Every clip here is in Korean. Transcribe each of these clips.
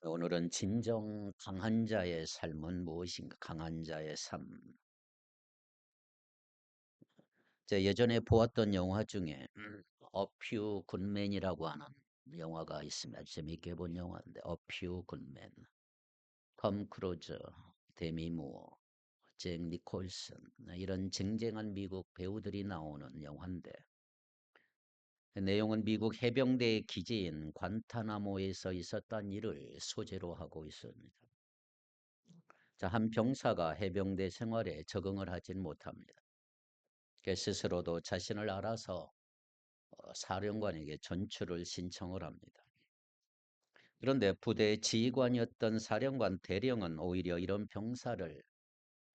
오늘은 진정 강한 자의 삶은 무엇인가? 강한 자의 삶. 제가 예전에 보았던 영화 중에 A Few Good Men이라고 하는 영화가 있습니다. 아주 재미있게 본 영화인데 A Few Good Men. 톰 크루즈, 데미 무어, 잭 니콜슨 이런 쟁쟁한 미국 배우들이 나오는 영화인데 내용은 미국 해병대의 기지인 관타나모에서 있었던 일을 소재로 하고 있습니다. 자, 한 병사가 해병대 생활에 적응을 하진 못합니다. 스스로도 자신을 알아서 사령관에게 전출을 신청을 합니다. 그런데 부대 지휘관이었던 사령관 대령은 오히려 이런 병사를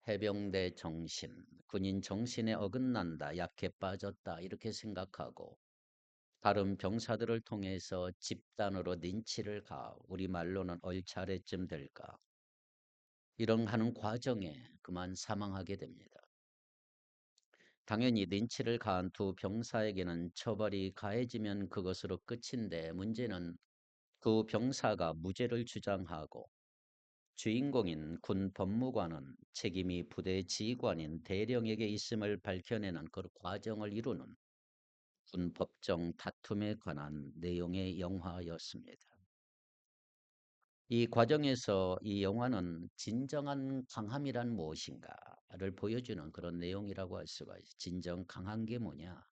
해병대 정신, 군인 정신에 어긋난다, 약해 빠졌다 이렇게 생각하고 다른 병사들을 통해서 집단으로 린치를 우리말로는 얼차례쯤 될까 이런 하는 과정에 그만 사망하게 됩니다. 당연히 린치를 가한 두 병사에게는 처벌이 가해지면 그것으로 끝인데 문제는 그 병사가 무죄를 주장하고 주인공인 군 법무관은 책임이 부대 지휘관인 대령에게 있음을 밝혀내는 그 과정을 이루는 군 법정 다툼에 관한 내용의 영화였습니다. 이 과정에서 이 영화는 진정한 강함이란 무엇인가를 보여주는 그런 내용이라고 할 수가 있어요. 진정 강한 게 뭐냐?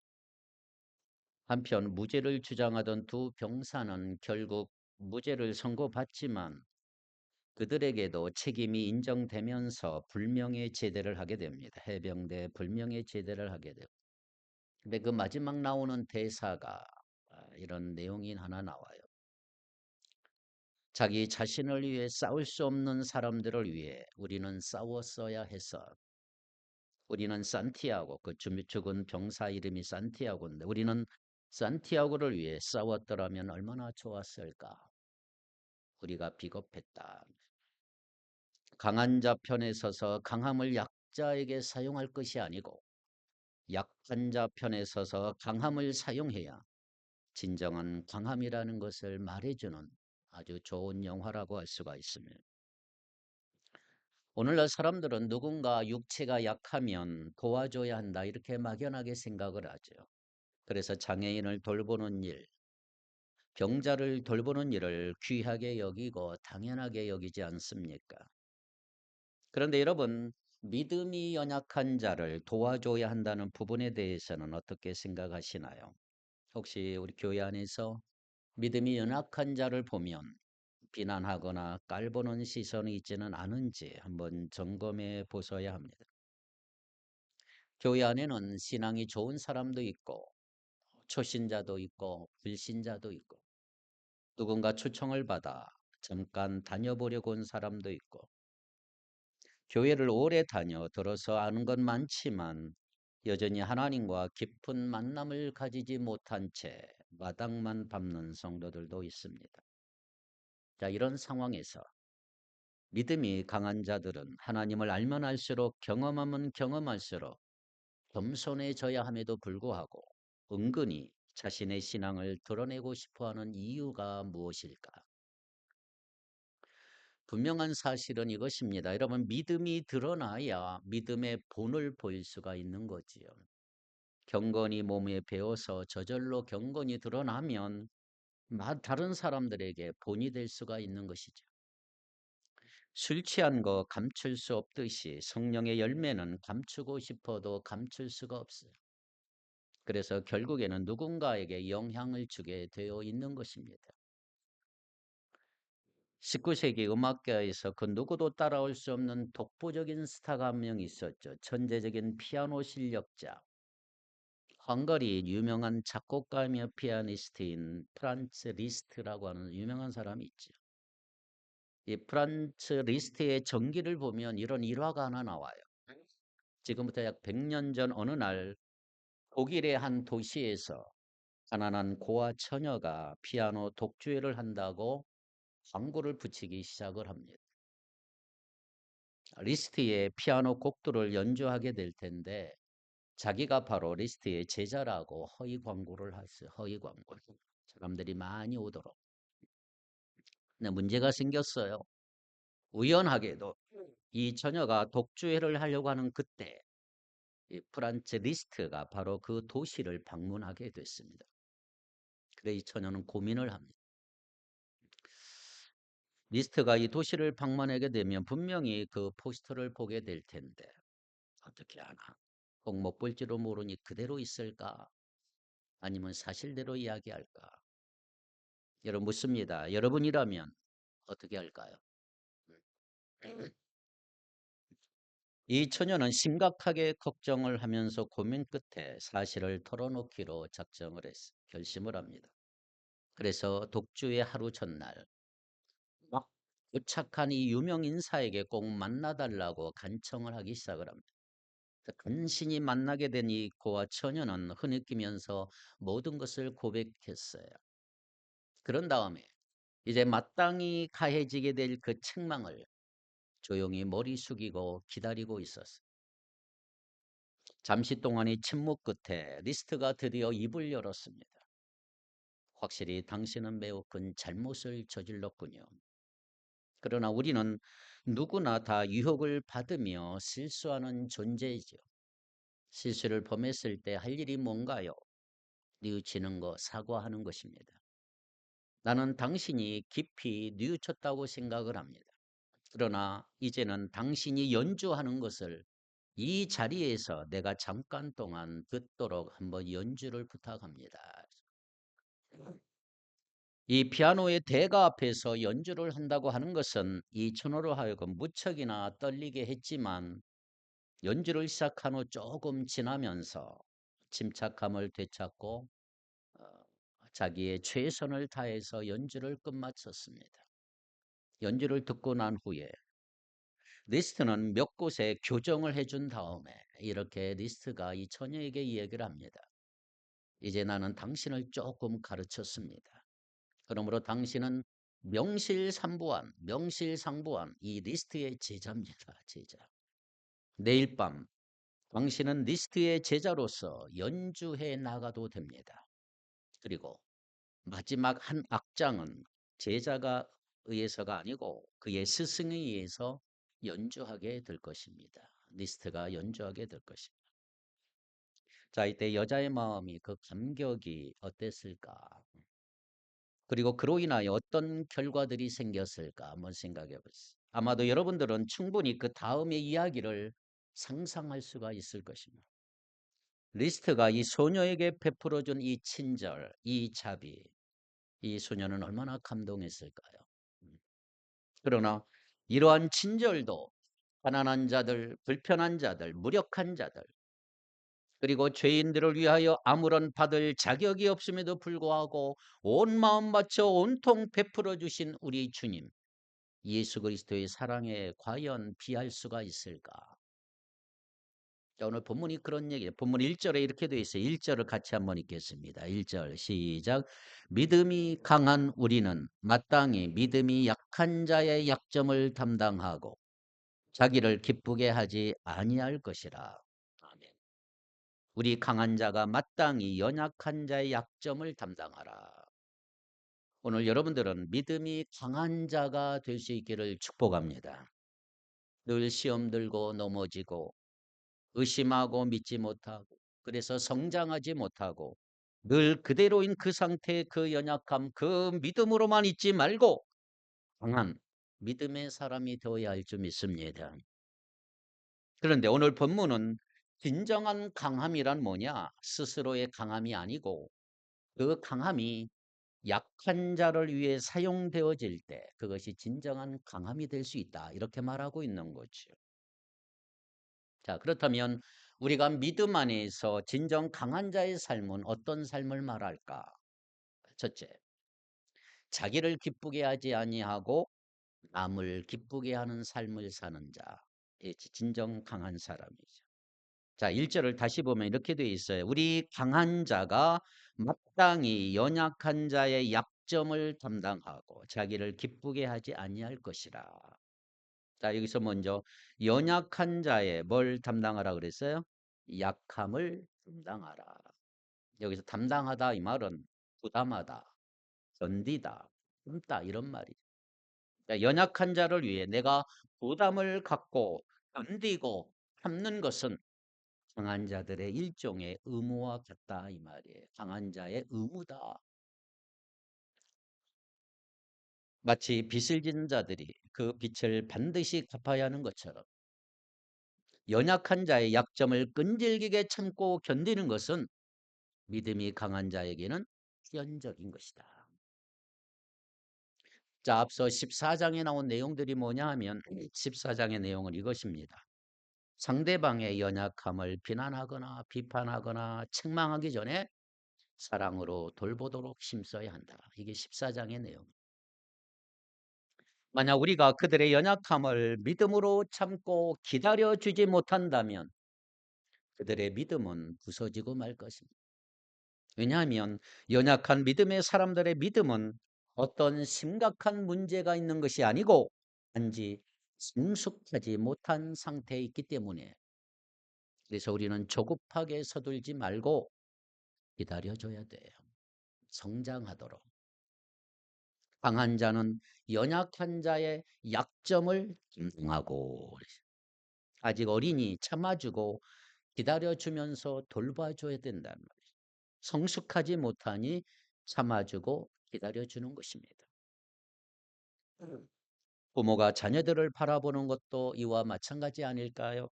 한편 무죄를 주장하던 두 병사는 결국 무죄를 선고받지만 그들에게도 책임이 인정되면서 불명예 제대를 하게 됩니다. 해병대 불명예 제대를 하게 되고. 근데 그 마지막 나오는 대사가 이런 내용이 하나 나와요. 자기 자신을 위해 싸울 수 없는 사람들을 위해 우리는 싸웠어야 했어. 우리는 산티아고, 그 죽은 병사 이름이 산티아고인데 우리는 산티아고를 위해 싸웠더라면 얼마나 좋았을까. 우리가 비겁했다. 강한 자 편에 서서 강함을 약자에게 사용할 것이 아니고 약한 자 편에 서서 강함을 사용해야 진정한 강함이라는 것을 말해주는 아주 좋은 영화라고 할 수가 있습니다. 오늘날 사람들은 누군가 육체가 약하면 도와줘야 한다 이렇게 막연하게 생각을 하죠. 그래서 장애인을 돌보는 일, 병자를 돌보는 일을 귀하게 여기고 당연하게 여기지 않습니까? 그런데 여러분, 믿음이 연약한 자를 도와줘야 한다는 부분에 대해서는 어떻게 생각하시나요? 혹시 우리 교회 안에서 믿음이 연약한 자를 보면 비난하거나 깔보는 시선이 있지는 않은지 한번 점검해 보셔야 합니다. 교회 안에는 신앙이 좋은 사람도 있고 초신자도 있고 불신자도 있고 누군가 초청을 받아 잠깐 다녀보려고 온 사람도 있고 교회를 오래 다녀들어서 아는 건 많지만 여전히 하나님과 깊은 만남을 가지지 못한 채 마당만 밟는 성도들도 있습니다. 자, 이런 상황에서 믿음이 강한 자들은 하나님을 알면 알수록 경험하면 경험할수록 겸손해져야 함에도 불구하고 은근히 자신의 신앙을 드러내고 싶어하는 이유가 무엇일까? 분명한 사실은 이것입니다. 여러분, 믿음이 드러나야 믿음의 본을 보일 수가 있는 거지요. 경건이 몸에 배어서 저절로 경건이 드러나면 다른 사람들에게 본이 될 수가 있는 것이죠. 술 취한 거 감출 수 없듯이 성령의 열매는 감추고 싶어도 감출 수가 없어요. 그래서 결국에는 누군가에게 영향을 주게 되어 있는 것입니다. 19세기 음악가에서 그 누구도 따라올 수 없는 독보적인 스타가 한 명 있었죠. 천재적인 피아노 실력자. 헝가리 유명한 작곡가이며 피아니스트인 프란츠 리스트라고 하는 유명한 사람이 있죠. 이 프란츠 리스트의 전기를 보면 이런 일화가 하나 나와요. 지금부터 약 100년 전 어느 날 독일의 한 도시에서 가난한 고아 처녀가 피아노 독주회를 한다고 광고를 붙이기 시작을 합니다. 리스트의 피아노 곡들을 연주하게 될 텐데 자기가 바로 리스트의 제자라고 허위 광고를 했어요. 허위 광고. 사람들이 많이 오도록. 네, 문제가 생겼어요. 우연하게도 이 처녀가 독주회를 하려고 하는 그때 이 프란츠 리스트가 바로 그 도시를 방문하게 됐습니다. 그래 이 처녀는 고민을 합니다. 리스트가 이 도시를 방문하게 되면 분명히 그 포스터를 보게 될 텐데 어떻게 하나? 꼭 못 볼지도 모르니 그대로 있을까? 아니면 사실대로 이야기할까? 여러분 묻습니다. 여러분이라면 어떻게 할까요? 이 처녀는 심각하게 걱정을 하면서 고민 끝에 사실을 털어놓기로 결심을 합니다. 그래서 독주의 하루 전날 막 도착한 이 유명 인사에게 꼭 만나달라고 간청을 하기 시작을 합니다. 간신히 만나게 된 이 고아 처녀는 흐느끼면서 모든 것을 고백했어요. 그런 다음에 이제 마땅히 가해지게 될 그 책망을 조용히 머리 숙이고 기다리고 있었어요. 잠시 동안의 침묵 끝에 리스트가 드디어 입을 열었습니다. 확실히 당신은 매우 큰 잘못을 저질렀군요. 그러나 우리는 누구나 다 유혹을 받으며 실수하는 존재이죠. 실수를 범했을 때 할 일이 뭔가요? 뉘우치는 거, 사과하는 것입니다. 나는 당신이 깊이 뉘우쳤다고 생각을 합니다. 그러나 이제는 당신이 연주하는 것을 이 자리에서 내가 잠깐 동안 듣도록 한번 연주를 부탁합니다. 이 피아노의 대가 앞에서 연주를 한다고 하는 것은 이 천호로 하여금 무척이나 떨리게 했지만 연주를 시작한 후 조금 지나면서 침착함을 되찾고 어, 자기의 최선을 다해서 연주를 끝마쳤습니다. 연주를 듣고 난 후에 리스트는 몇 곳에 교정을 해준 다음에 이렇게 리스트가 이 처녀에게 이야기를 합니다. 이제 나는 당신을 조금 가르쳤습니다. 그러므로 당신은 명실상부한 이 리스트의 제자입니다. 제자. 내일 밤 당신은 리스트의 제자로서 연주해 나가도 됩니다. 그리고 마지막 한 악장은 제자가 의해서가 아니고 그의 스승에 의해서 연주하게 될 것입니다. 리스트가 연주하게 될 것입니다. 자, 이때 여자의 마음이 그 감격이 어땠을까? 그리고 그로 인하여 어떤 결과들이 생겼을까? 한번 생각해 보세요. 아마도 여러분들은 충분히 그 다음의 이야기를 상상할 수가 있을 것입니다. 리스트가 이 소녀에게 베풀어준 이 친절, 이 자비, 이 소녀는 얼마나 감동했을까요? 그러나 이러한 친절도 가난한 자들, 불편한 자들, 무력한 자들, 그리고 죄인들을 위하여 아무런 받을 자격이 없음에도 불구하고 온 마음 바쳐 온통 베풀어 주신 우리 주님, 예수 그리스도의 사랑에 과연 비할 수가 있을까? 자, 오늘 본문이 그런 얘기예요. 본문 1절에 이렇게 되어 있어요. 1절을 같이 한번 읽겠습니다. 1절 시작. 믿음이 강한 우리는 마땅히 믿음이 약한 자의 약점을 담당하고 자기를 기쁘게 하지 아니할 것이라. 아멘. 우리 강한 자가 마땅히 연약한 자의 약점을 담당하라. 오늘 여러분들은 믿음이 강한 자가 될 수 있기를 축복합니다. 늘 시험 들고 넘어지고 의심하고 믿지 못하고 그래서 성장하지 못하고 늘 그대로인 그 상태의 그 연약함 그 믿음으로만 있지 말고 강한 믿음의 사람이 되어야 할 줄 믿습니다. 그런데 오늘 본문은 진정한 강함이란 뭐냐? 스스로의 강함이 아니고 그 강함이 약한 자를 위해 사용되어질 때 그것이 진정한 강함이 될 수 있다. 이렇게 말하고 있는 거죠. 자, 그렇다면 우리가 믿음 안에서 진정 강한 자의 삶은 어떤 삶을 말할까? 첫째, 자기를 기쁘게 하지 아니하고 남을 기쁘게 하는 삶을 사는 자. 이 진정 강한 사람이죠. 자, 1절을 다시 보면 이렇게 되어 있어요. 우리 강한 자가 마땅히 연약한 자의 약점을 담당하고 자기를 기쁘게 하지 아니할 것이라. 자, 여기서 먼저 연약한 자의 뭘 담당하라 그랬어요? 약함을 담당하라. 여기서 담당하다 이 말은 부담하다, 견디다, 참다 이런 말이죠. 자, 연약한 자를 위해 내가 부담을 갖고 견디고 참는 것은 강한 자들의 일종의 의무와 같다 이 말이에요. 강한 자의 의무다. 마치 빚을 지는 자들이 그 빚을 반드시 갚아야 하는 것처럼 연약한 자의 약점을 끈질기게 참고 견디는 것은 믿음이 강한 자에게는 필연적인 것이다. 자, 앞서 14장에 나온 내용들이 뭐냐 하면 14장의 내용은 이것입니다. 상대방의 연약함을 비난하거나 비판하거나 책망하기 전에 사랑으로 돌보도록 힘써야 한다. 이게 14장의 내용. 만약 우리가 그들의 연약함을 믿음으로 참고 기다려주지 못한다면 그들의 믿음은 부서지고 말 것입니다. 왜냐하면 연약한 믿음의 사람들의 믿음은 어떤 심각한 문제가 있는 것이 아니고 단지 성숙하지 못한 상태에 있기 때문에 그래서 우리는 조급하게 서둘지 말고 기다려줘야 돼요. 성장하도록. 강한 자는 연약한 자의 약점을 인정하고 아직 어리니 참아주고 기다려주면서 돌봐줘야 된단 말이에요. 성숙하지 못하니 참아주고 기다려주는 것입니다. 부모가 자녀들을 바라보는 것도 이와 마찬가지 아닐까요?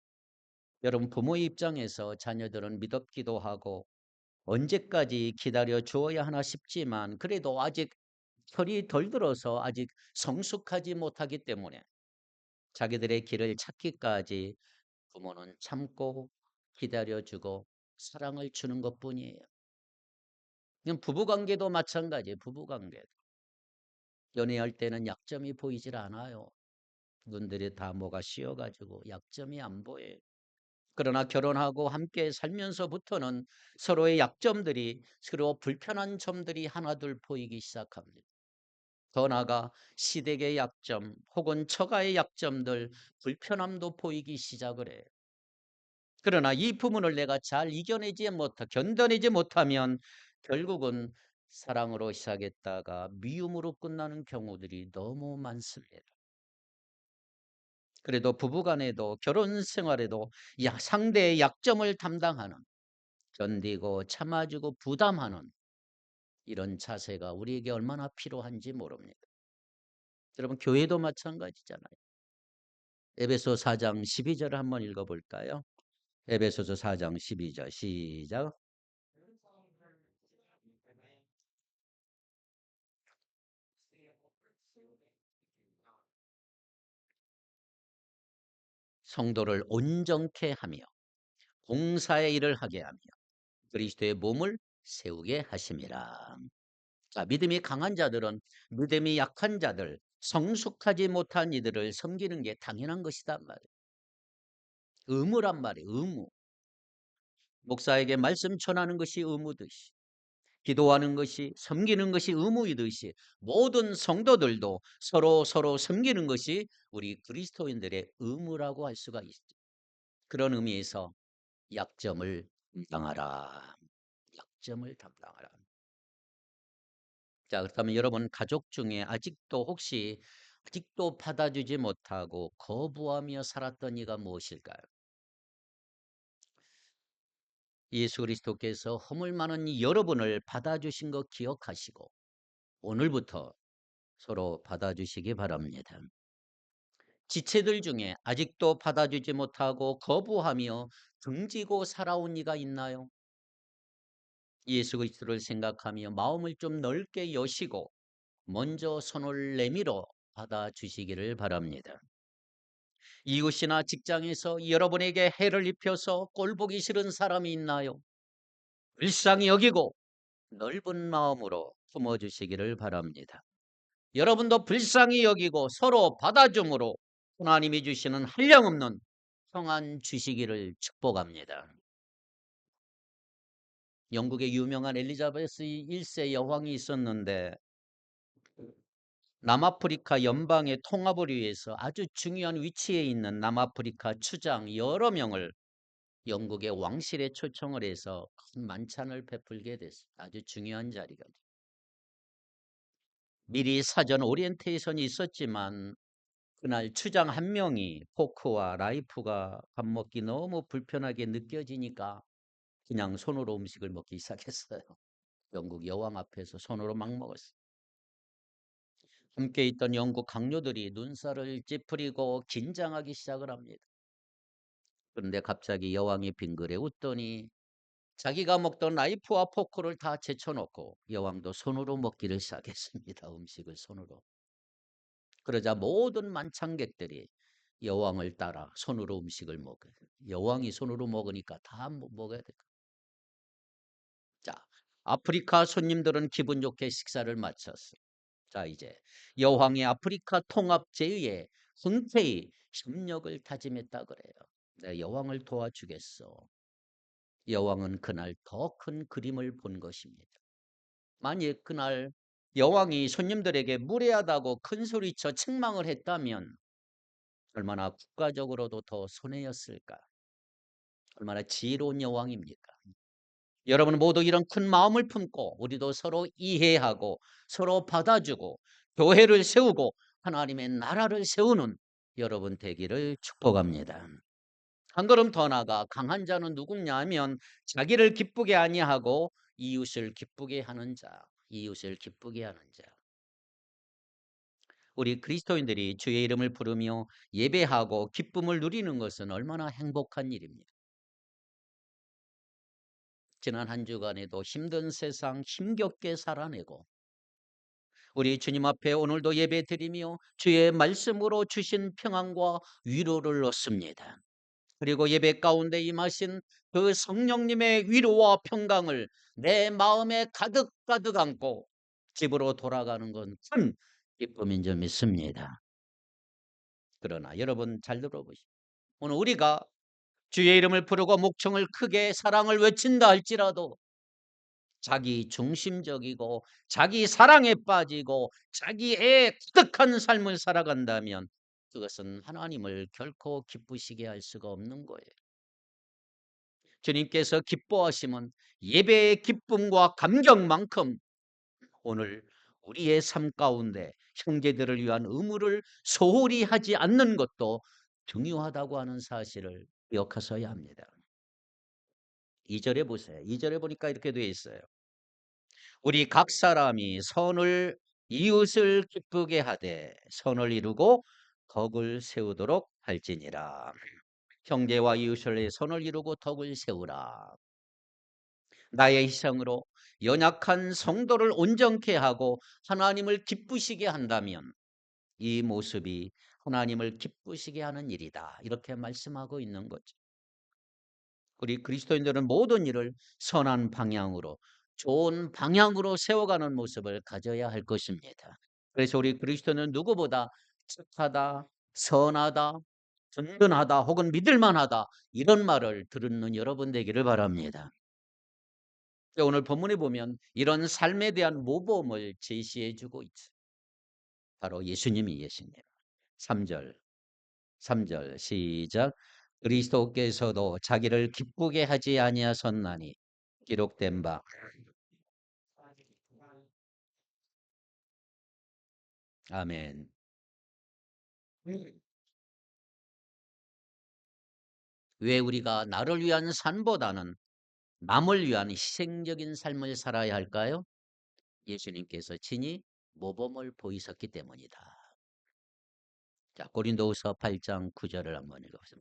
여러분 부모의 입장에서 자녀들은 믿었기도 하고 언제까지 기다려 주어야 하나 싶지만 그래도 아직 철이 덜 들어서 아직 성숙하지 못하기 때문에 자기들의 길을 찾기까지 부모는 참고 기다려주고 사랑을 주는 것뿐이에요. 그냥 부부관계도 마찬가지예요. 부부관계도. 연애할 때는 약점이 보이질 않아요. 눈들이 다 뭐가 씌어가지고 약점이 안 보여요. 그러나 결혼하고 함께 살면서부터는 서로의 약점들이 서로 불편한 점들이 하나둘 보이기 시작합니다. 더 나아가 시댁의 약점 혹은 처가의 약점들 불편함도 보이기 시작을 해요. 그러나 이 부분을 내가 잘 견뎌내지 못하면 결국은 사랑으로 시작했다가 미움으로 끝나는 경우들이 너무 많습니다. 그래도 부부간에도 결혼 생활에도 상대의 약점을 담당하는 견디고 참아주고 부담하는 이런 자세가 우리에게 얼마나 필요한지 모릅니다. 여러분 교회도 마찬가지잖아요. 에베소 4장 12절을 한번 읽어볼까요? 에베소서 4장 12절 시작. 성도를 온전케 하며 봉사의 일을 하게 하며 그리스도의 몸을 세우게 하심이라. 자, 믿음이 강한 자들은 믿음이 약한 자들, 성숙하지 못한 이들을 섬기는 게 당연한 것이단 말이에요. 의무란 말이에요. 의무. 목사에게 말씀 전하는 것이 의무듯이 기도하는 것이 섬기는 것이 의무이듯이 모든 성도들도 서로 섬기는 것이 우리 그리스도인들의 의무라고 할 수가 있죠. 그런 의미에서 약점을 담당하라. 약점을 담당하라. 자, 그렇다면 여러분 가족 중에 아직도 받아주지 못하고 거부하며 살았던 이가 무엇일까요? 예수 그리스도께서 허물 많은 여러분을 받아주신 거 기억하시고 오늘부터 서로 받아주시기 바랍니다. 지체들 중에 아직도 받아주지 못하고 거부하며 등지고 살아온 이가 있나요? 예수 그리스도를 생각하며 마음을 좀 넓게 여시고 먼저 손을 내밀어 받아주시기를 바랍니다. 이웃이나 직장에서 여러분에게 해를 입혀서 꼴보기 싫은 사람이 있나요? 불쌍히 여기고 넓은 마음으로 품어주시기를 바랍니다. 여러분도 불쌍히 여기고 서로 받아줌으로 하나님이 주시는 한량없는 평안 주시기를 축복합니다. 영국의 유명한 엘리자베스 1세 여왕이 있었는데 남아프리카 연방의 통합을 위해서 아주 중요한 위치에 있는 남아프리카 추장 여러 명을 영국의 왕실에 초청을 해서 큰 만찬을 베풀게 됐습니다. 아주 중요한 자리가. 미리 사전 오리엔테이션이 있었지만 그날 추장 한 명이 포크와 나이프가 밥 먹기 너무 불편하게 느껴지니까 그냥 손으로 음식을 먹기 시작했어요. 영국 여왕 앞에서 손으로 막 먹었어요. 함께 있던 영국 강요들이 눈살을 찌푸리고 긴장하기 시작을 합니다. 그런데 갑자기 여왕이 빙그레 웃더니 자기가 먹던 나이프와 포크를 다 제쳐놓고 여왕도 손으로 먹기를 시작했습니다. 음식을 손으로. 그러자 모든 만찬객들이 여왕을 따라 손으로 음식을 먹어요. 여왕이 손으로 먹으니까 다 먹어야 돼. 자, 아프리카 손님들은 기분 좋게 식사를 마쳤어. 자, 이제 여왕이 아프리카 통합 제의에 흔쾌히 협력을 다짐했다 그래요. 내 여왕을 도와주겠어. 여왕은 그날 더 큰 그림을 본 것입니다. 만약 그날 여왕이 손님들에게 무례하다고 큰 소리쳐 책망을 했다면 얼마나 국가적으로도 더 손해였을까? 얼마나 지혜로운 여왕입니까? 여러분 모두 이런 큰 마음을 품고 우리도 서로 이해하고 서로 받아주고 교회를 세우고 하나님의 나라를 세우는 여러분 되기를 축복합니다. 한 걸음 더 나아가 강한 자는 누구냐 하면 자기를 기쁘게 아니하고 이웃을 기쁘게 하는 자, 이웃을 기쁘게 하는 자. 우리 그리스도인들이 주의 이름을 부르며 예배하고 기쁨을 누리는 것은 얼마나 행복한 일입니다. 지난 한 주간에도 힘든 세상 힘겹게 살아내고 우리 주님 앞에 오늘도 예배드리며 주의 말씀으로 주신 평안과 위로를 얻습니다. 그리고 예배 가운데 임하신 그 성령님의 위로와 평강을 내 마음에 가득 가득 안고 집으로 돌아가는 건 큰 기쁨인 줄 믿습니다. 그러나 여러분 잘 들어보십시오. 오늘 우리가 주의 이름을 부르고 목청을 크게 사랑을 외친다 할지라도 자기 중심적이고 자기 사랑에 빠지고 자기의 가득한 삶을 살아간다면 그것은 하나님을 결코 기쁘시게 할 수가 없는 거예요. 주님께서 기뻐하시면 예배의 기쁨과 감격만큼 오늘 우리의 삶 가운데 형제들을 위한 의무를 소홀히 하지 않는 것도 중요하다고 하는 사실을 기억하셔야 합니다. 2절에 보세요. 2절에 보니까 이렇게 되어 있어요. 우리 각 사람이 선을 이웃을 기쁘게 하되 선을 이루고 덕을 세우도록 할지니라. 형제와 이웃을 선을 이루고 덕을 세우라. 나의 희생으로 연약한 성도를 온전케 하고 하나님을 기쁘시게 한다면 이 모습이 하나님을 기쁘시게 하는 일이다. 이렇게 말씀하고 있는 거죠. 우리 그리스도인들은 모든 일을 선한 방향으로 좋은 방향으로 세워가는 모습을 가져야 할 것입니다. 그래서 우리 그리스도는 누구보다 착하다, 선하다, 든든하다 혹은 믿을만하다 이런 말을 듣는 여러분 되기를 바랍니다. 오늘 본문에 보면 이런 삶에 대한 모범을 제시해 주고 있죠. 바로 예수님이 계십니다. 3절 3절 시작. 그리스도께서도 자기를 기쁘게 하지 아니하셨나니 기록된 바. 아멘. 왜 우리가 나를 위한 삶보다는 남을 위한 희생적인 삶을 살아야 할까요? 예수님께서 친히 모범을 보이셨기 때문이다. 자, 고린도후서 8장 9절을 한번 읽어보세요.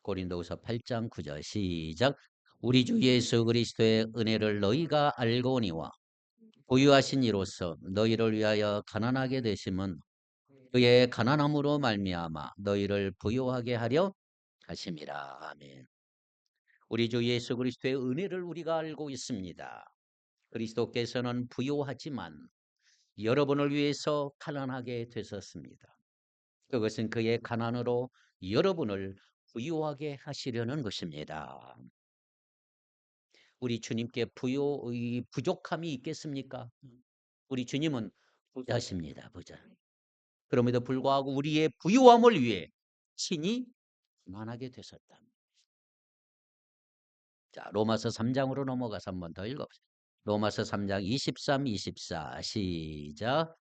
고린도후서 8장 9절 시작. 우리 주 예수 그리스도의 은혜를 너희가 알고니와 부유하신 이로써 너희를 위하여 가난하게 되심은 그의 가난함으로 말미암아 너희를 부유하게 하려 하심이라. 아멘. 우리 주 예수 그리스도의 은혜를 우리가 알고 있습니다. 그리스도께서는 부유하지만 여러분을 위해서 가난하게 되셨습니다. 그것은 그의 가난으로 여러분을 부유하게 하시려는 것입니다. 우리 주님께 부유의 부족함이 있겠습니까? 우리 주님은 부자십니다. 부자. 그럼에도 불구하고 우리의 부유함을 위해 친히 가난하게 되셨다. 자, 로마서 3장으로 넘어가서 한 번 더 읽어보세요. 로마서 3장 23, 24 시작.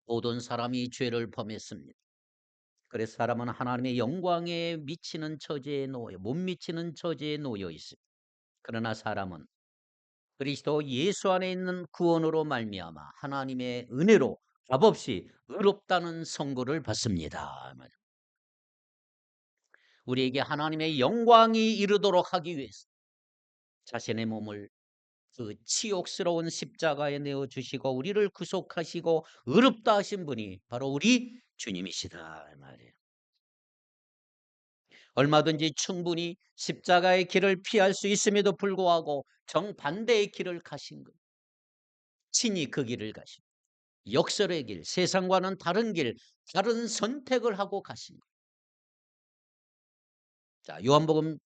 모든 사람이 죄를 범했습니다. 그래서 사람은 하나님의 영광에 미치는 처지에 놓여 못 미치는 처지에 놓여 있습니다. 그러나 사람은 그리스도 예수 안에 있는 구원으로 말미암아 하나님의 은혜로 값없이 의롭다는 선고를 받습니다. 우리에게 하나님의 영광이 이르도록 하기 위해서 자신의 몸을 그 치욕스러운 십자가에 내어 주시고 우리를 구속하시고 의롭다 하신 분이 바로 우리 주님이시다 말이에요. 얼마든지 충분히 십자가의 길을 피할 수 있음에도 불구하고 정반대의 길을 가신 것. 친히 그 길을 가신 역설의 길, 세상과는 다른 길, 다른 선택을 하고 가신 것. 자, 요한복음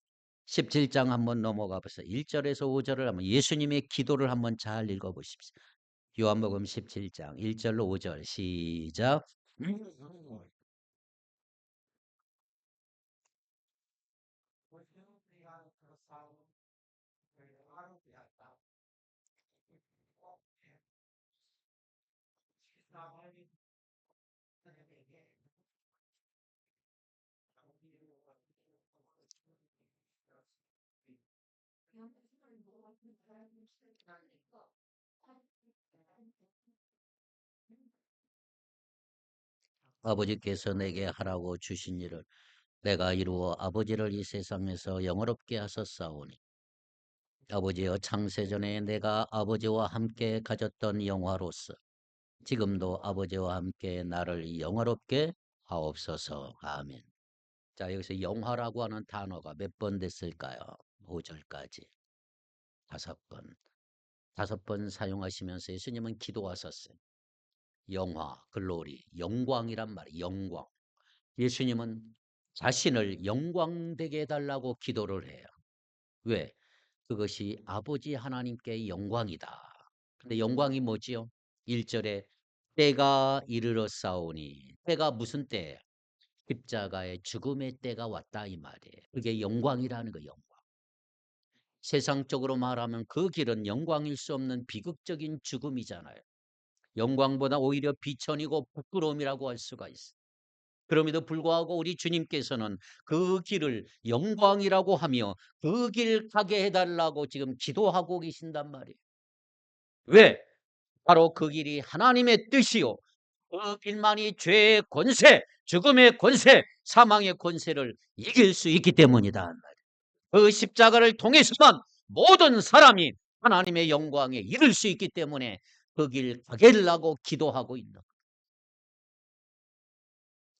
17장 한번 넘어가 보세요. 1절에서 5절을 한번 예수님의 기도를 한번 잘 읽어 보십시오. 요한복음 17장 1절로 5절 시작. 아버지께서 내게 하라고 주신 일을 내가 이루어 아버지를 이 세상에서 영화롭게 하셨사오니 아버지여 창세전에 내가 아버지와 함께 가졌던 영화로서 지금도 아버지와 함께 나를 영화롭게 하옵소서. 아멘. 자, 여기서 영화라고 하는 단어가 몇 번 됐을까요? 5절까지 5번. 5번 사용하시면서 예수님은 기도하셨어요. 영화, 글로리, 영광이란 말이에요. 영광. 예수님은 자신을 영광되게 해달라고 기도를 해요. 왜? 그것이 아버지 하나님께 영광이다. 근데 영광이 뭐지요? 1절에 때가 이르렀사오니, 때가 무슨 때예요? 십자가의 죽음의 때가 왔다 이 말이에요. 그게 영광이라는 거. 영광. 세상적으로 말하면 그 길은 영광일 수 없는 비극적인 죽음이잖아요. 영광보다 오히려 비천이고 부끄러움이라고 할 수가 있어요. 그럼에도 불구하고 우리 주님께서는 그 길을 영광이라고 하며 그 길 가게 해달라고 지금 기도하고 계신단 말이에요. 왜? 바로 그 길이 하나님의 뜻이요. 그 길만이 죄의 권세, 죽음의 권세, 사망의 권세를 이길 수 있기 때문이다. 그 십자가를 통해서만 모든 사람이 하나님의 영광에 이를 수 있기 때문에 그 길 가게 하려고 기도하고 있는 거예요.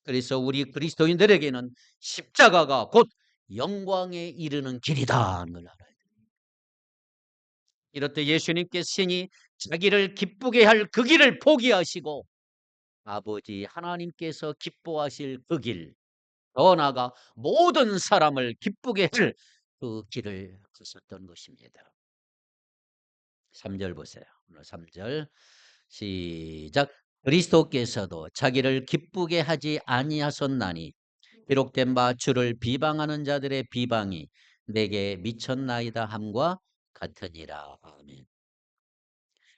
그래서 우리 그리스도인들에게는 십자가가 곧 영광에 이르는 길이다 하는 걸 알아야 돼요. 이럴 때 예수님께서 신이 자기를 기쁘게 할 그 길을 포기하시고 아버지 하나님께서 기뻐하실 그 길, 더 나아가 모든 사람을 기쁘게 할 그 길을 가셨던 것입니다. 3절 보세요. 3절 시작. 그리스도께서도 자기를 기쁘게 하지 아니하셨나니 기록된 바 주를 비방하는 자들의 비방이 내게 미쳤나이다 함과 같으니라. 아멘.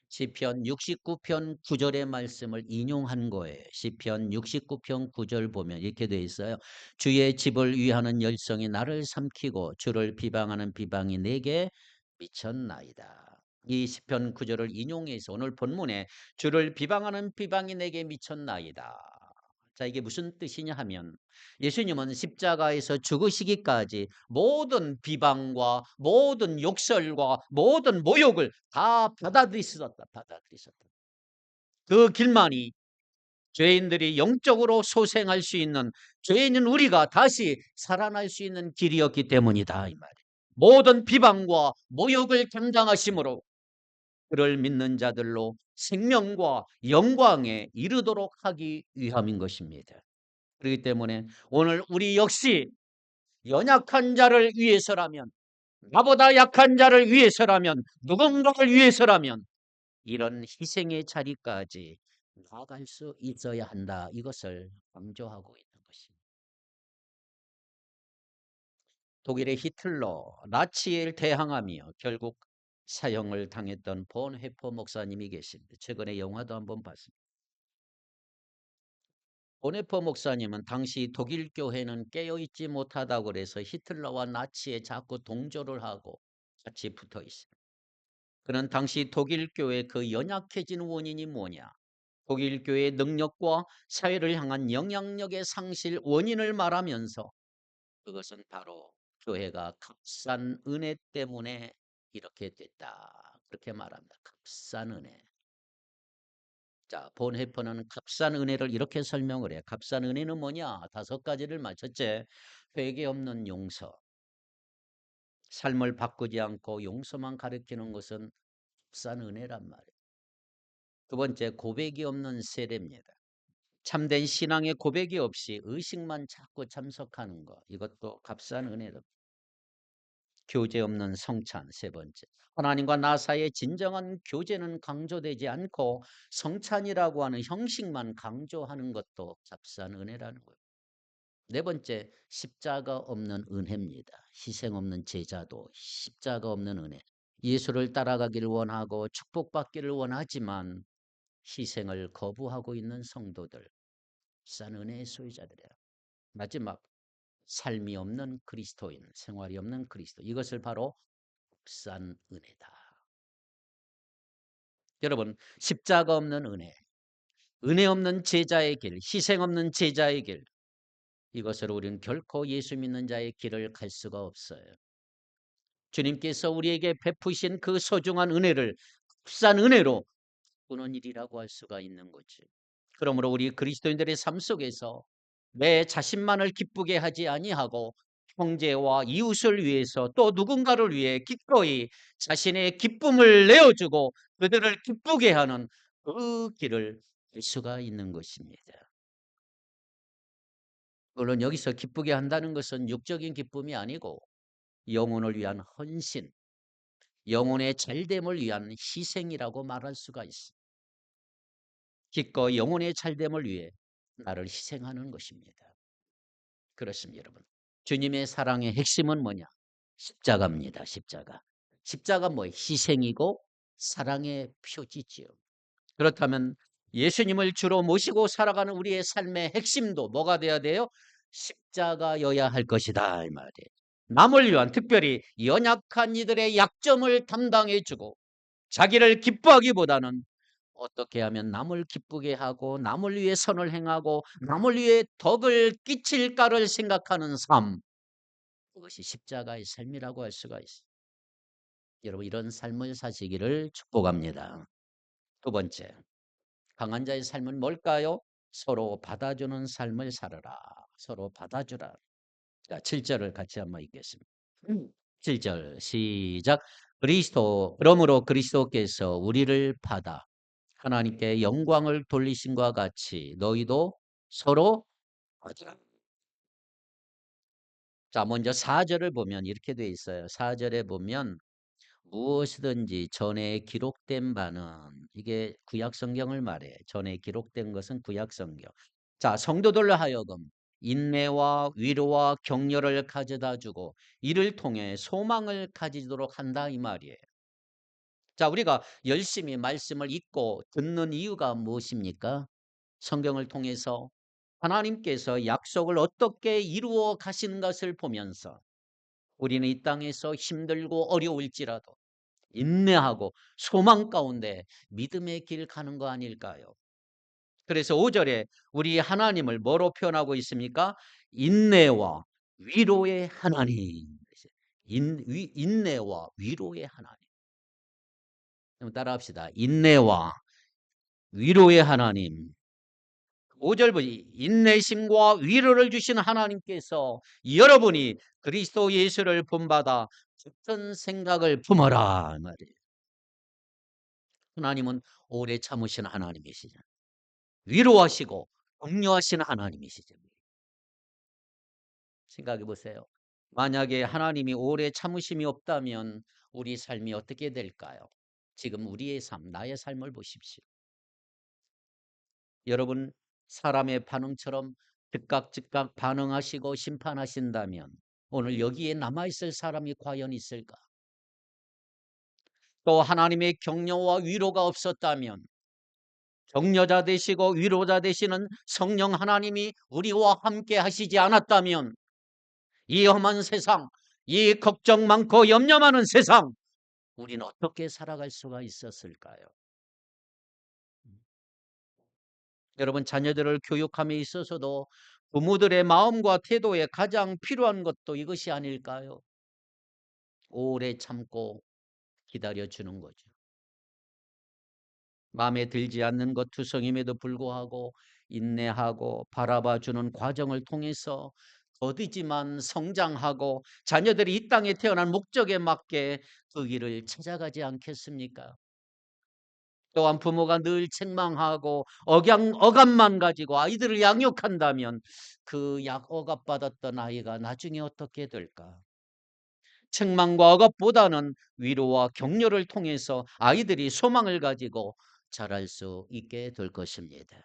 시편 69편 9절의 말씀을 인용한 거예요. 시편 69편 9절 보면 이렇게 되어 있어요. 주의 집을 위하는 열성이 나를 삼키고 주를 비방하는 비방이 내게 미쳤나이다. 이 시편 9절을 인용해서 오늘 본문에 주를 비방하는 비방이 내게 미쳤나이다. 자, 이게 무슨 뜻이냐 하면 예수님은 십자가에서 죽으시기까지 모든 비방과 모든 욕설과 모든 모욕을 다 받아들이셨다. 그 길만이 죄인들이 영적으로 소생할 수 있는, 죄인인 우리가 다시 살아날 수 있는 길이었기 때문이다 이 말이에요. 모든 비방과 모욕을 감당하심으로 그를 믿는 자들로 생명과 영광에 이르도록 하기 위함인 것입니다. 그렇기 때문에 오늘 우리 역시 연약한 자를 위해서라면, 나보다 약한 자를 위해서라면, 누군가를 위해서라면 이런 희생의 자리까지 나아갈 수 있어야 한다. 이것을 강조하고 있는 것입니다. 독일의 히틀러, 나치에 대항하며 결국 사형을 당했던 본헤퍼 목사님이 계십니다. 최근에 영화도 한번 봤습니다. 본헤퍼 목사님은 당시 독일 교회는 깨어있지 못하다고 그래서 히틀러와 나치에 자꾸 동조를 하고 같이 붙어 있습니다. 그는 당시 독일 교회의 그 연약해진 원인이 뭐냐? 독일 교회의 능력과 사회를 향한 영향력의 상실 원인을 말하면서 그것은 바로 교회가 값싼 은혜 때문에 이렇게 됐다. 그렇게 말합니다. 값싼 은혜. 자, 본헤퍼는 값싼 은혜를 이렇게 설명을 해요. 값싼 은혜는 뭐냐? 5가지를 첫째, 회개 없는 용서. 삶을 바꾸지 않고 용서만 가르치는 것은 값싼 은혜란 말이에요. 두 번째, 고백이 없는 세례입니다. 참된 신앙의 고백이 없이 의식만 자꾸 참석하는 것. 이것도 값싼 은혜다. 교제 없는 성찬. 세 번째, 하나님과 나 사이의 진정한 교제는 강조되지 않고 성찬이라고 하는 형식만 강조하는 것도 값싼 은혜라는 거예요. 네 번째, 십자가 없는 은혜입니다. 희생 없는 제자도 십자가 없는 은혜. 예수를 따라가기를 원하고 축복받기를 원하지만 희생을 거부하고 있는 성도들, 값싼 은혜의 소유자들이에요. 마지막, 삶이 없는 그리스도인, 생활이 없는 그리스도. 이것을 바로 값싼 은혜다. 여러분, 십자가 없는 은혜, 은혜 없는 제자의 길, 희생 없는 제자의 길, 이것으로 우리는 결코 예수 믿는 자의 길을 갈 수가 없어요. 주님께서 우리에게 베푸신 그 소중한 은혜를 값싼 은혜로 바꾸는 일이라고 할 수가 있는 거지. 그러므로 우리 그리스도인들의 삶 속에서 내 자신만을 기쁘게 하지 아니하고 형제와 이웃을 위해서 또 누군가를 위해 기꺼이 자신의 기쁨을 내어주고 그들을 기쁘게 하는 그 길을 갈 수가 있는 것입니다. 물론 여기서 기쁘게 한다는 것은 육적인 기쁨이 아니고 영혼을 위한 헌신, 영혼의 잘됨을 위한 희생이라고 말할 수가 있습니다. 기꺼이 영혼의 잘됨을 위해 나를 희생하는 것입니다. 그렇습니다, 여러분. 주님의 사랑의 핵심은 뭐냐? 십자가입니다. 십자가. 십자가 뭐예요? 희생이고 사랑의 표지지요. 그렇다면 예수님을 주로 모시고 살아가는 우리의 삶의 핵심도 뭐가 돼야 돼요? 십자가여야 할 것이다 이 말이에요. 남을 위한, 특별히 연약한 이들의 약점을 담당해주고 자기를 기뻐하기보다는 어떻게 하면 남을 기쁘게 하고 남을 위해 선을 행하고 남을 위해 덕을 끼칠까를 생각하는 삶, 그것이 십자가의 삶이라고 할 수가 있어요. 여러분, 이런 삶을 사시기를 축복합니다. 두 번째, 강한 자의 삶은 뭘까요? 서로 받아주는 삶을 살아라. 서로 받아주라. 자, 7절을 같이 한번 읽겠습니다. 7절 시작. 그러므로 그리스도께서 우리를 받아 하나님께 영광을 돌리심과 같이 너희도 서로 받으라. 자, 먼저 4절을 보면 이렇게 돼 있어요. 4절에 보면 무엇이든지 전에 기록된 바는, 이게 구약 성경을 말해. 전에 기록된 것은 구약 성경. 자, 성도들로 하여금 인내와 위로와 격려를 가져다 주고 이를 통해 소망을 가지도록 한다 이 말이에요. 자, 우리가 열심히 말씀을 읽고 듣는 이유가 무엇입니까? 성경을 통해서 하나님께서 약속을 어떻게 이루어 가시는 것을 보면서 우리는 이 땅에서 힘들고 어려울지라도 인내하고 소망 가운데 믿음의 길 가는 거 아닐까요? 그래서 5절에 우리 하나님을 뭐로 표현하고 있습니까? 인내와 위로의 하나님. 인내와 위로의 하나님. 그럼 따라합시다. 인내와 위로의 하나님. 5절 보지. 인내심과 위로를 주신 하나님께서 여러분이 그리스도 예수를 본받아 같은 생각을 품어라 말이에요. 하나님은 오래 참으신 하나님이시죠. 위로하시고 격려하시는 하나님이시죠. 생각해 보세요. 만약에 하나님이 오래 참으심이 없다면 우리 삶이 어떻게 될까요? 지금 우리의 삶, 나의 삶을 보십시오. 여러분, 사람의 반응처럼 즉각 반응하시고 심판하신다면 오늘 여기에 남아있을 사람이 과연 있을까? 또 하나님의 격려와 위로가 없었다면, 격려자 되시고 위로자 되시는 성령 하나님이 우리와 함께 하시지 않았다면 이 험한 세상, 이 걱정 많고 염려 많은 세상, 우리는 어떻게 살아갈 수가 있었을까요? 여러분, 자녀들을 교육함에 있어서도 부모들의 마음과 태도에 가장 필요한 것도 이것이 아닐까요? 오래 참고 기다려주는 거죠. 마음에 들지 않는 것 투성임에도 불구하고 인내하고 바라봐주는 과정을 통해서 더디지만 성장하고 자녀들이 이 땅에 태어난 목적에 맞게 그 길을 찾아가지 않겠습니까? 또한 부모가 늘 책망하고 억압만 가지고 아이들을 양육한다면 그 억압받았던 아이가 나중에 어떻게 될까? 책망과 억압보다는 위로와 격려를 통해서 아이들이 소망을 가지고 자랄 수 있게 될 것입니다.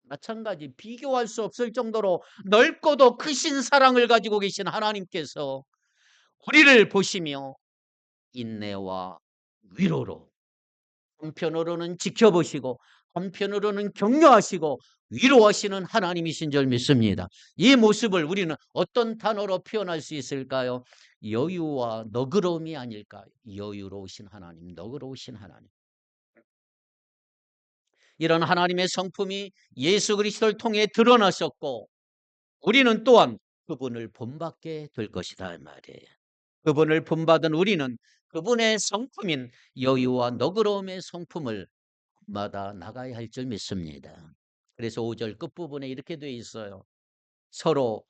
마찬가지 비교할 수 없을 정도로 넓고도 크신 사랑을 가지고 계신 하나님께서 우리를 보시며 인내와 위로로 한편으로는 지켜보시고 한편으로는 격려하시고 위로하시는 하나님이신 줄 믿습니다. 이 모습을 우리는 어떤 단어로 표현할 수 있을까요? 여유와 너그러움이 아닐까요? 여유로우신 하나님, 너그러우신 하나님. 이런 하나님의 성품이 예수 그리스도를 통해 드러나셨고 우리는 또한 그분을 본받게 될 것이다 이 말이에요. 그분을 본받은 우리는 그분의 성품인 여유와 너그러움의 성품을 마다 나가야 할 줄 믿습니다. 그래서 5절 끝부분에 이렇게 되어 있어요. 서로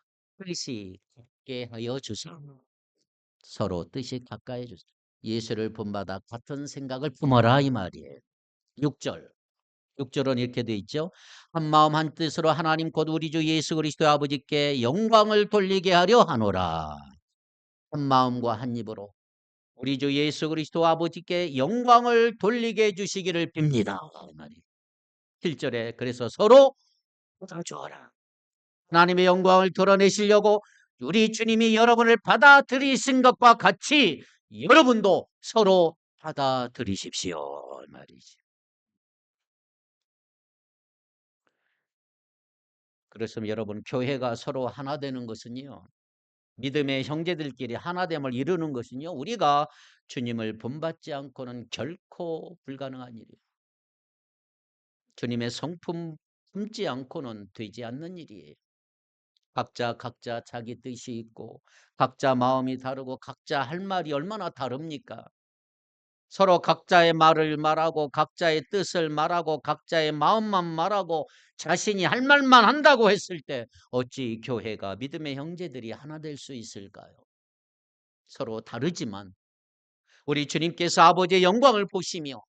뜻이 같게 하여 주소서. 서로 뜻이 가까이 주소서. 예수를 본받아 같은 생각을 품어라 이 말이에요. 6절. 6절은 이렇게 되어 있죠. 한 마음 한 뜻으로 하나님 곧 우리 주 예수 그리스도의 아버지께 영광을 돌리게 하려 하노라. 한 마음과 한 입으로 우리 주 예수 그리스도 아버지께 영광을 돌리게 해 주시기를 빕니다. 7절에 그래서 서로 주어라. 하나님의 영광을 드러내시려고 우리 주님이 여러분을 받아들이신 것과 같이 여러분도 서로 받아들이십시오. 말이지. 그렇습니다. 여러분, 교회가 서로 하나 되는 것은요. 믿음의 형제들끼리 하나됨을 이루는 것은요. 우리가 주님을 본받지 않고는 결코 불가능한 일이에요. 주님의 성품 품지 않고는 되지 않는 일이에요. 각자 자기 뜻이 있고 각자 마음이 다르고 각자 할 말이 얼마나 다릅니까? 서로 각자의 말을 말하고 각자의 뜻을 말하고 각자의 마음만 말하고 자신이 할 말만 한다고 했을 때 어찌 교회가 믿음의 형제들이 하나 될 수 있을까요? 서로 다르지만 우리 주님께서 아버지의 영광을 보시며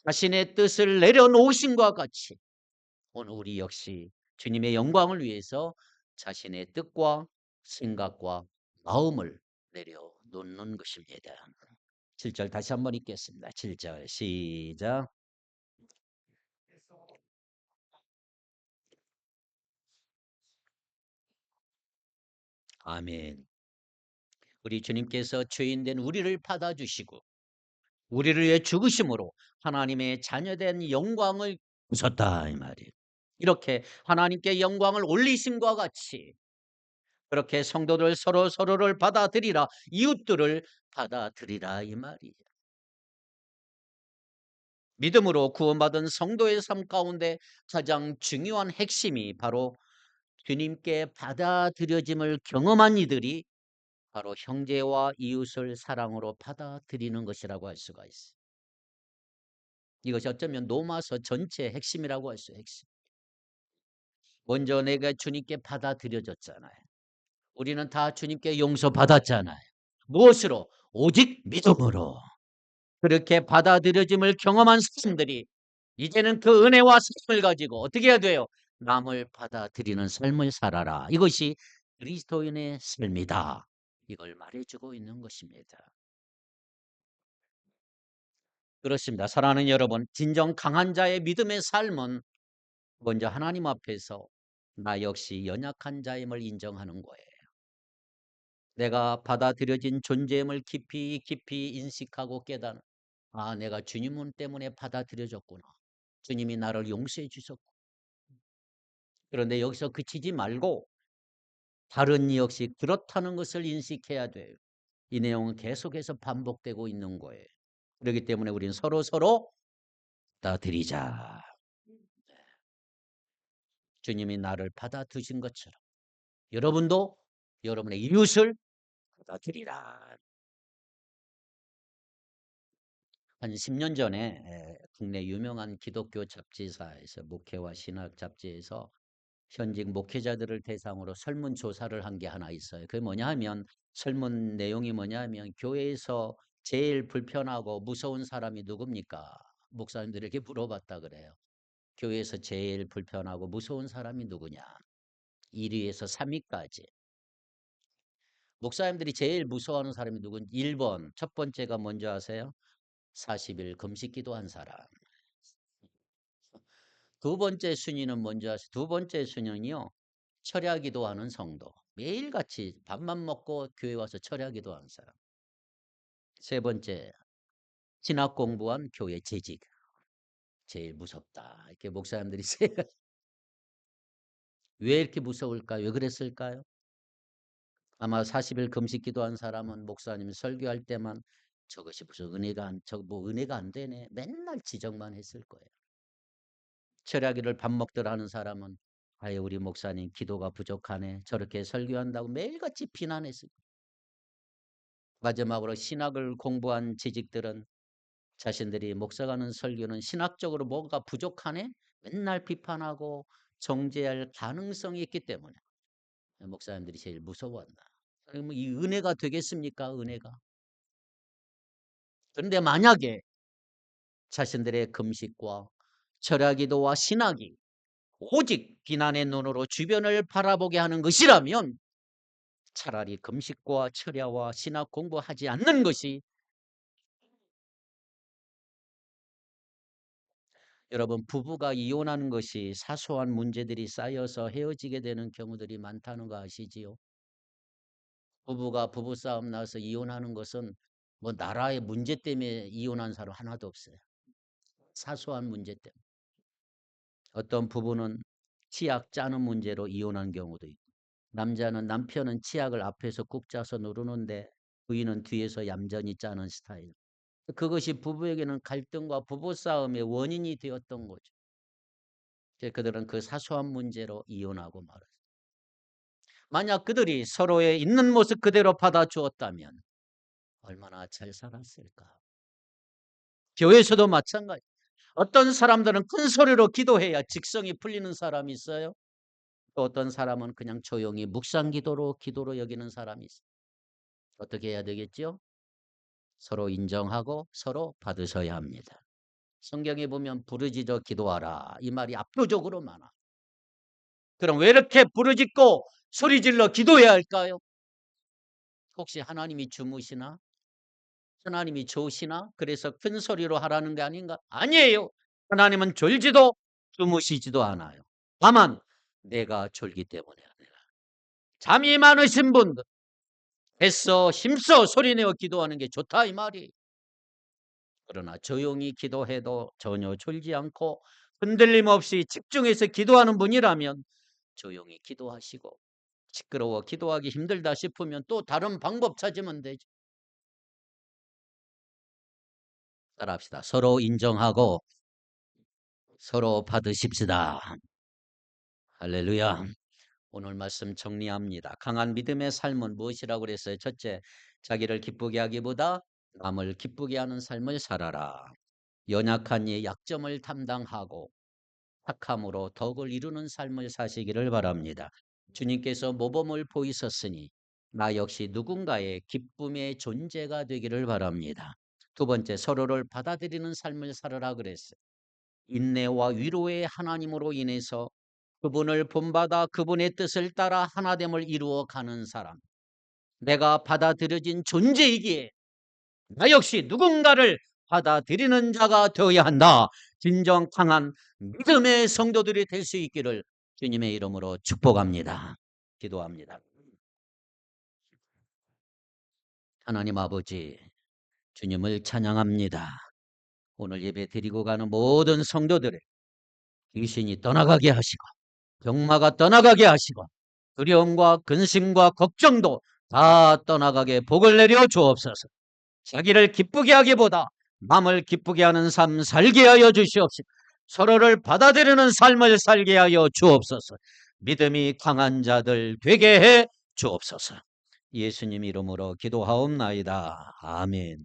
자신의 뜻을 내려놓으신 것 같이 오늘 우리 역시 주님의 영광을 위해서 자신의 뜻과 생각과 마음을 내려놓는 것입니다. 7절 다시 한번 읽겠습니다. 7절 시작. 아멘. 우리 주님께서 죄인된 우리를 받아주시고 우리를 위해 죽으심으로 하나님의 자녀된 영광을 주셨다 이 말이에요. 이렇게 하나님께 영광을 올리심과 같이 그렇게 성도들 서로를 받아들이라 이웃들을 받아들이라 이 말이에요. 믿음으로 구원받은 성도의 삶 가운데 가장 중요한 핵심이 바로 주님께 받아들여짐을 경험한 이들이 바로 형제와 이웃을 사랑으로 받아들이는 것이라고 할 수가 있어요. 이것이 어쩌면 로마서 전체의 핵심이라고 할 수 있어요. 핵심. 먼저 내가 주님께 받아들여졌잖아요. 우리는 다 주님께 용서받았잖아요. 무엇으로? 오직 믿음으로. 그렇게 받아들여짐을 경험한 사람들이 이제는 그 은혜와 삶을 가지고 어떻게 해야 돼요? 남을 받아들이는 삶을 살아라. 이것이 그리스도인의 삶이다. 이걸 말해주고 있는 것입니다. 그렇습니다. 사랑하는 여러분, 진정 강한 자의 믿음의 삶은 먼저 하나님 앞에서 나 역시 연약한 자임을 인정하는 거예요. 내가 받아들여진 존재임을 깊이 깊이 인식하고 깨닫는, 아, 내가 주님 때문에 받아들여졌구나. 주님이 나를 용서해 주셨고. 그런데 여기서 그치지 말고 다른 이 역시 그렇다는 것을 인식해야 돼요. 이 내용은 계속해서 반복되고 있는 거예요. 그렇기 때문에 우리는 서로 받아들이자. 주님이 나를 받아두신 것처럼 여러분도 여러분의 이웃을 받아들이라. 한 10년 전에 국내 유명한 기독교 잡지사에서, 목회와 신학 잡지에서 현직 목회자들을 대상으로 설문조사를 한 게 하나 있어요. 그게 뭐냐 하면, 설문 내용이 뭐냐 하면, 교회에서 제일 불편하고 무서운 사람이 누굽니까? 목사님들에게 물어봤다 그래요. 교회에서 제일 불편하고 무서운 사람이 누구냐? 1위에서 3위까지. 목사님들이 제일 무서워하는 사람이 누군? 1번. 첫 번째가 뭔지 아세요? 40일 금식 기도한 사람. 두 번째 순위는 뭔지 아세요? 두 번째 순위는요, 철야 기도하는 성도. 매일같이 밥만 먹고 교회 와서 철야 기도하는 사람. 세 번째, 신학 공부한 교회 재직. 제일 무섭다. 이렇게 목사님들이 왜 이렇게 무서울까요? 왜 그랬을까요? 아마 40일 금식 기도한 사람은 목사님이 설교할 때만 저것이 무슨 은혜가 안 되네. 맨날 지적만 했을 거예요. 철야기를 밥 먹더라 하는 사람은, 아유, 우리 목사님 기도가 부족하네. 저렇게 설교한다고 매일같이 비난했을 거예요. 마지막으로 신학을 공부한 재직들은 자신들이 목사가 하는 설교는 신학적으로 뭐가 부족하네? 맨날 비판하고 정죄할 가능성이 있기 때문에 목사님들이 제일 무서워한다. 그러면 이 은혜가 되겠습니까? 은혜가. 그런데 만약에 자신들의 금식과 철야기도와 신학이 오직 비난의 눈으로 주변을 바라보게 하는 것이라면 차라리 금식과 철야와 신학 공부하지 않는 것이. 여러분, 부부가 이혼하는 것이 사소한 문제들이 쌓여서 헤어지게 되는 경우들이 많다는 거 아시지요? 부부가 부부싸움 나서 이혼하는 것은 뭐 나라의 문제 때문에 이혼한 사람 하나도 없어요. 사소한 문제 때문에. 어떤 부부는 치약 짜는 문제로 이혼한 경우도 있고, 남편은 치약을 앞에서 꾹 짜서 누르는데 부인은 뒤에서 얌전히 짜는 스타일. 그것이 부부에게는 갈등과 부부싸움의 원인이 되었던 거죠. 그들은 그 사소한 문제로 이혼하고 말았어요. 만약 그들이 서로의 있는 모습 그대로 받아주었다면 얼마나 잘 살았을까. 교회에서도 마찬가지. 어떤 사람들은 큰 소리로 기도해야 직성이 풀리는 사람이 있어요. 또 어떤 사람은 그냥 조용히 묵상 기도로 여기는 사람이 있어요. 어떻게 해야 되겠죠? 서로 인정하고 서로 받으셔야 합니다. 성경에 보면 부르짖어 기도하라, 이 말이 압도적으로 많아. 그럼 왜 이렇게 부르짖고 소리질러 기도해야 할까요? 혹시 하나님이 주무시나? 하나님이 좋으시나? 그래서 큰 소리로 하라는 게 아닌가? 아니에요. 하나님은 졸지도 주무시지도 않아요. 다만 내가 졸기 때문에 아니라. 잠이 많으신 분들, 애써 힘써 소리내어 기도하는 게 좋다 이 말이. 그러나 조용히 기도해도 전혀 졸지 않고 흔들림 없이 집중해서 기도하는 분이라면 조용히 기도하시고, 시끄러워 기도하기 힘들다 싶으면 또 다른 방법 찾으면 되죠. 따라합시다. 서로 인정하고 서로 받으십시다. 할렐루야. 오늘 말씀 정리합니다. 강한 믿음의 삶은 무엇이라고 그랬어요? 첫째, 자기를 기쁘게 하기보다 남을 기쁘게 하는 삶을 살아라. 연약한 이의 약점을 담당하고 착함으로 덕을 이루는 삶을 사시기를 바랍니다. 주님께서 모범을 보이셨으니 나 역시 누군가의 기쁨의 존재가 되기를 바랍니다. 두 번째, 서로를 받아들이는 삶을 살아라 그랬어요. 인내와 위로의 하나님으로 인해서 그분을 본받아 그분의 뜻을 따라 하나됨을 이루어 가는 사람. 내가 받아들여진 존재이기에 나 역시 누군가를 받아들이는 자가 되어야 한다. 진정 강한 믿음의 성도들이 될 수 있기를 주님의 이름으로 축복합니다. 기도합니다. 하나님 아버지, 주님을 찬양합니다. 오늘 예배 드리고 가는 모든 성도들의 귀신이 떠나가게 하시고 병마가 떠나가게 하시고 두려움과 근심과 걱정도 다 떠나가게 복을 내려 주옵소서. 자기를 기쁘게 하기보다 남을 기쁘게 하는 삶 살게 하여 주시옵시고 서로를 받아들이는 삶을 살게 하여 주옵소서. 믿음이 강한 자들 되게 해 주옵소서. 예수님 이름으로 기도하옵나이다. 아멘.